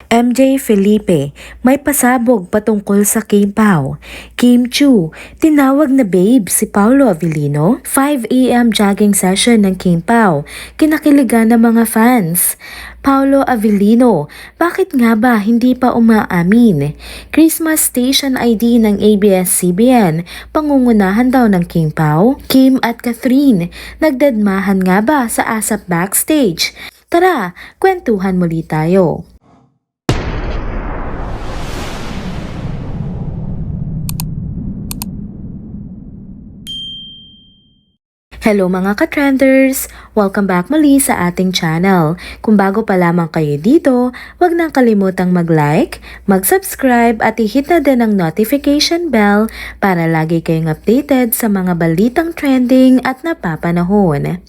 MJ Felipe, may pasabog patungkol sa Kim Pao. Kim Chu, tinawag na babe si Paolo Avellino. 5 AM jogging session ng Kim Pao, kinakiligan ng mga fans. Paolo Avellino, bakit nga ba hindi pa umaamin? Christmas Station ID ng ABS-CBN, pangungunahan daw ng Kim Pao. Kim at Catherine, nagdadmahan nga ba sa ASAP backstage? Tara, kwentuhan muli tayo. Hello mga ka-trenders! Welcome back muli sa ating channel. Kung bago pa lamang kayo dito, huwag nang kalimutang mag-like, mag-subscribe at i-hit na din ang notification bell para lagi kayong updated sa mga balitang trending at napapanahon.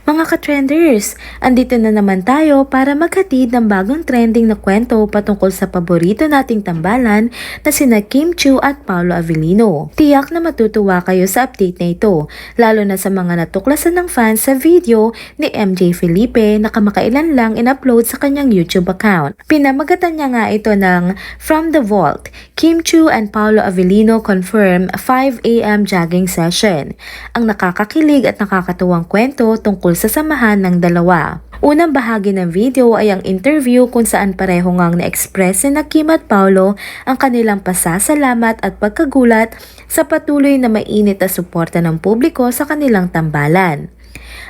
Mga ka-trenders, andito na naman tayo para maghatid ng bagong trending na kwento patungkol sa paborito nating tambalan na sina Kim Chu at Paolo Avellino. Tiyak na matutuwa kayo sa update na ito, lalo na sa mga natuklasan ng fans sa video ni MJ Felipe na kamakailan lang in-upload sa kanyang YouTube account. Pinamagatan niya nga ito ng From the Vault, Kim Chu and Paolo Avellino confirm 5 AM jogging session. Ang nakakakilig at nakakatuwang kwento tungkol sa samahan ng dalawa. Unang bahagi ng video ay ang interview kung saan pareho ngang na-express na Kim at Paolo ang kanilang pasasalamat at pagkagulat sa patuloy na mainit na suporta ng publiko sa kanilang tambalan.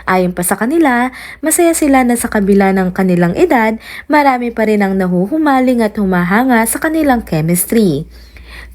Ayon pa sa kanila, masaya sila na sa kabila ng kanilang edad, marami pa rin ang nahuhumaling at humahanga sa kanilang chemistry.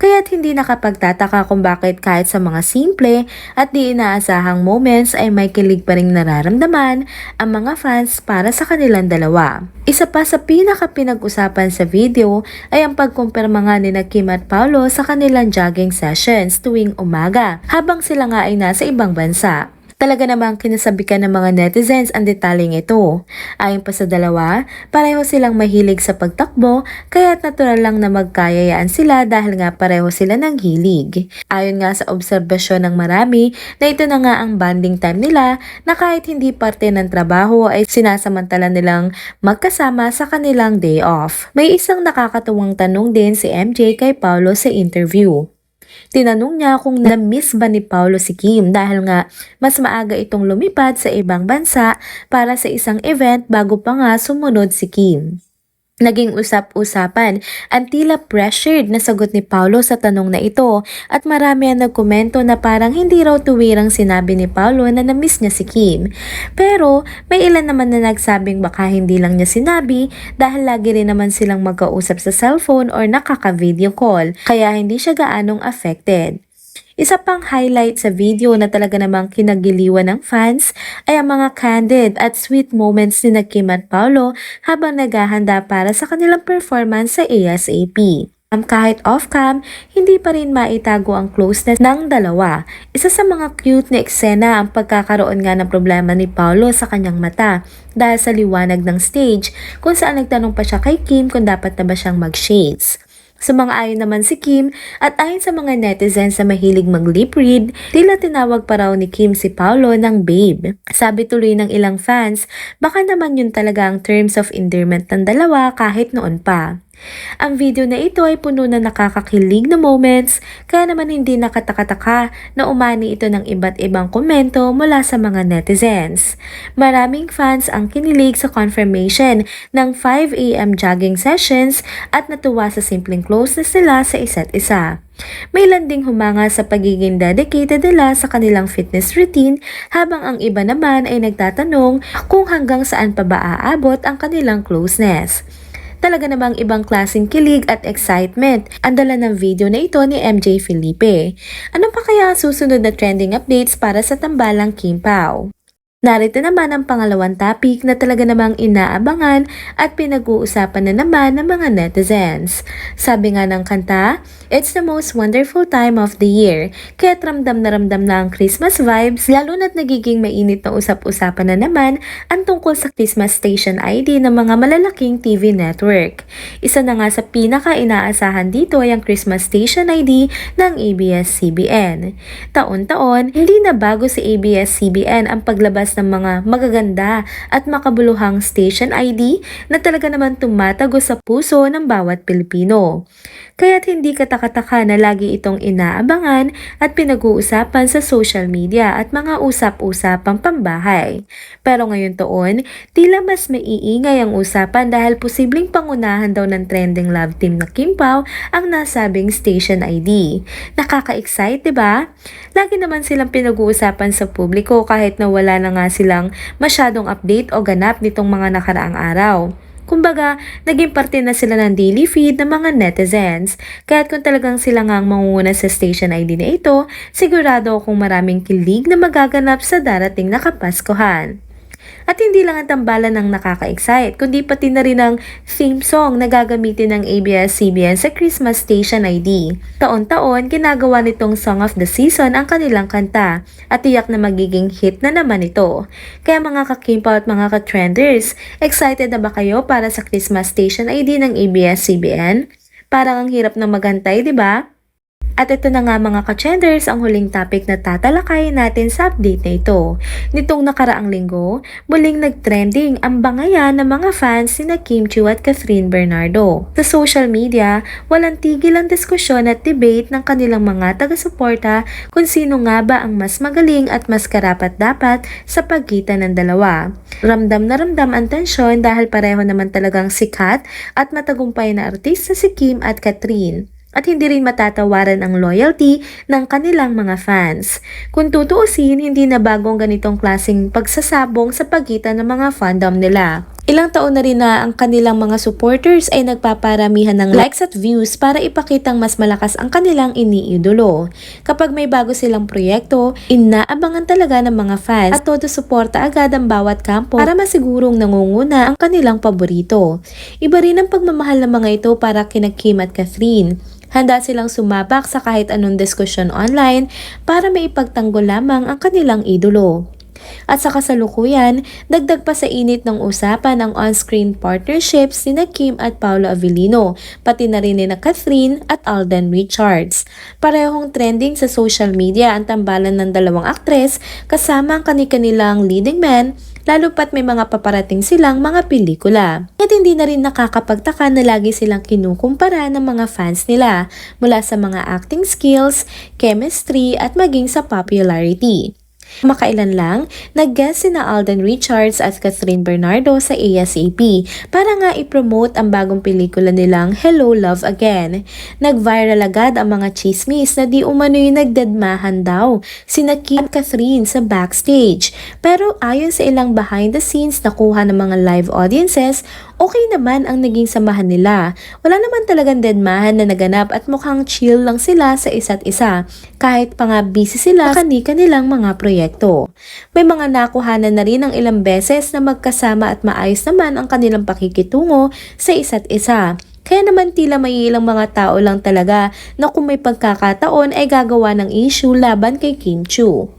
Kaya't hindi nakapagtataka kung bakit kahit sa mga simple at di inaasahang moments ay may kilig pa ring nararamdaman ang mga fans para sa kanilang dalawa. Isa pa sa pinaka-pinag-usapan sa video ay ang pagkumpirma nga ni Kim at Paolo sa kanilang jogging sessions tuwing umaga habang sila nga ay nasa ibang bansa. Talaga namang kinasabikan ng mga netizens ang detaling ito. Ayon pa sa dalawa, pareho silang mahilig sa pagtakbo kaya't natural lang na magkayayaan sila dahil nga pareho sila ng hilig. Ayon nga sa obserbasyon ng marami na ito na nga ang bonding time nila na kahit hindi parte ng trabaho ay sinasamantala nilang magkasama sa kanilang day off. May isang nakakatuwang tanong din si MJ kay Paolo sa interview. Tinanong niya kung na-miss ba ni Paolo si Kim dahil nga mas maaga itong lumipad sa ibang bansa para sa isang event bago pa nga sumunod si Kim. Naging usap-usapan ang tila pressured na sagot ni Paolo sa tanong na ito at marami ang nagkomento na parang hindi raw tuwirang sinabi ni Paolo na na-miss niya si Kim. Pero may ilan naman na nagsabing baka hindi lang niya sinabi dahil lagi rin naman silang magkausap sa cellphone or nakaka-video call kaya hindi siya gaanong affected. Isa pang highlight sa video na talaga namang kinagiliwan ng fans ay ang mga candid at sweet moments ni Kim at Paolo habang naghahanda para sa kanilang performance sa ASAP. Kahit off-cam, hindi pa rin maitago ang closeness ng dalawa. Isa sa mga cute na eksena ang pagkakaroon nga ng problema ni Paolo sa kanyang mata dahil sa liwanag ng stage kung saan nagtanong pa siya kay Kim kung dapat na ba siyang mag-shades. Sumang-ayon naman si Kim at ayon sa mga netizens na mahilig mag-lip read, tila tinawag pa raw ni Kim si Paolo ng babe. Sabi tuloy ng ilang fans, baka naman yun talaga ang terms of endearment ng dalawa kahit noon pa. Ang video na ito ay puno na nakakakilig na moments, kaya naman hindi nakataka-taka na umani ito ng iba't ibang komento mula sa mga netizens. Maraming fans ang kinilig sa confirmation ng 5 AM jogging sessions at natuwa sa simpleng closeness nila sa isa't isa. May landing humanga sa pagiging dedicated nila sa kanilang fitness routine habang ang iba naman ay nagtatanong kung hanggang saan pa ba aabot ang kanilang closeness. Talaga namang ibang klaseng kilig at excitement ang dala ng video na ito ni MJ Felipe. Ano pa kaya ang susunod na trending updates para sa tambalang Kim Pao? Narito naman ang pangalawang topic na talaga namang inaabangan at pinag-uusapan na naman ng mga netizens. Sabi nga ng kanta, it's the most wonderful time of the year, kaya't ramdam na ang Christmas vibes, lalo na't nagiging mainit na usap-usapan na naman ang tungkol sa Christmas Station ID ng mga malalaking TV network. Isa na nga sa pinaka-inaasahan dito ay ang Christmas Station ID ng ABS-CBN. Taon-taon, hindi na bago si ABS-CBN ang paglabas lumabas ng mga magaganda at makabuluhang station ID na talaga naman tumatago sa puso ng bawat Pilipino. Kaya't hindi katakataka na lagi itong inaabangan at pinag-uusapan sa social media at mga usap-usapang pambahay. Pero ngayon taon, tila mas maiingay ang usapan dahil posibleng pangunahan daw ng trending love team na Kim Pao ang nasabing station ID. Nakaka-excite, diba? Lagi naman silang pinag-uusapan sa publiko kahit na wala na nga silang masyadong update o ganap nitong mga nakaraang araw. Kumbaga, naging parte na sila ng daily feed ng mga netizens. Kaya't kung talagang sila nga ang mangunguna sa station ID na ito, sigurado akong maraming kilig na magaganap sa darating na Kapaskuhan. At hindi lang ang tambalan ng nakaka-excite, kundi pati na rin ang theme song na gagamitin ng ABS-CBN sa Christmas Station ID. Taon-taon, ginagawa nitong Song of the Season ang kanilang kanta at tiyak na magiging hit na naman ito. Kaya mga ka-Kimpaw at mga ka-trenders, excited na ba kayo para sa Christmas Station ID ng ABS-CBN? Parang ang hirap na maghantay, di ba? At ito na nga mga ka-trenders ang huling topic na tatalakayin natin sa update na ito. Nitong nakaraang linggo, muling nag-trending ang bangayan ng mga fans ni Kim Chiu at Catherine Bernardo. Sa social media, walang tigil ang diskusyon at debate ng kanilang mga taga-suporta kung sino nga ba ang mas magaling at mas karapat-dapat sa pagitan ng dalawa. Ramdam na ramdam ang tensyon dahil pareho naman talagang sikat at matagumpay na artista si Kim at Catherine. At hindi rin matatawaran ang loyalty ng kanilang mga fans. Kung tutuusin, hindi na bagong ganitong klaseng pagsasabong sa pagitan ng mga fandom nila. Ilang taon na rin na ang kanilang mga supporters ay nagpaparamihan ng likes at views para ipakitang mas malakas ang kanilang iniidolo. Kapag may bago silang proyekto, inaabangan talaga ng mga fans at todo suporta agad ang bawat kampo para masigurong nangunguna ang kanilang paborito. Iba rin ang pagmamahal ng mga ito para kina Kim at Catherine. Handa silang sumabak sa kahit anong diskusyon online para maipagtanggol lamang ang kanilang idolo. At sa kasalukuyan, dagdag pa sa init ng usapan ang on-screen partnerships ni Kim at Paolo Avellino, pati na rin ni Catherine at Alden Richards. Parehong trending sa social media ang tambalan ng dalawang aktres kasama ang kanilang leading man, lalo pat may mga paparating silang mga pelikula. At hindi na rin nakakapagtaka na lagi silang kinukumpara ng mga fans nila mula sa mga acting skills, chemistry at maging sa popularity. Makailan lang, nag-guest sina Alden Richards at Catherine Bernardo sa ASAP para nga i-promote ang bagong pelikula nilang Hello Love Again. Nag-viral agad ang mga chismis na di umano'y nagdedmahan daw sina Kim at Catherine sa backstage. Pero ayon sa ilang behind the scenes na kuha ng mga live audiences, okay naman ang naging samahan nila. Wala naman talagang deadmahan na naganap at mukhang chill lang sila sa isa't isa kahit pa nga busy sila sa kanilang mga proyekto. May mga nakuhanan na rin ng ilang beses na magkasama at maayos naman ang kanilang pakikitungo sa isa't isa. Kaya naman tila may ilang mga tao lang talaga na kung may pagkakataon ay gagawa ng issue laban kay Kim Chiu.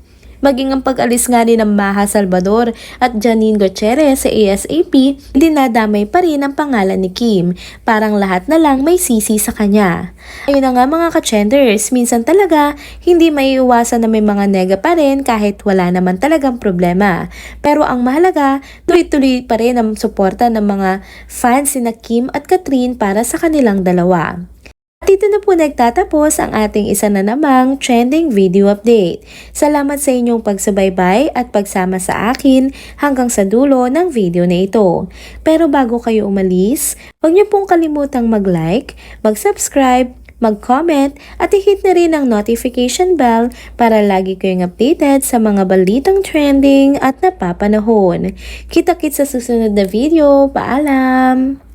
Maging ang pag-alis nga ni ng Maha Salvador at Janine Gutierrez sa ASAP, dinadamay pa rin ang pangalan ni Kim. Parang lahat na lang may sisi sa kanya. Ayun na nga mga ka-trenders, minsan talaga hindi maiiwasan na may mga nega pa rin kahit wala naman talagang problema. Pero ang mahalaga, tuloy-tuloy pa rin ang suporta ng mga fans ni Kim at Catherine para sa kanilang dalawa. At dito na po nagtatapos ang ating isa na namang trending video update. Salamat sa inyong pagsubaybay at pagsama sa akin hanggang sa dulo ng video na ito. Pero bago kayo umalis, huwag niyo pong kalimutang mag-like, mag-subscribe, mag-comment at i-hit na rin ang notification bell para lagi kayong updated sa mga balitang trending at napapanahon. Kita-kits sa susunod na video. Paalam!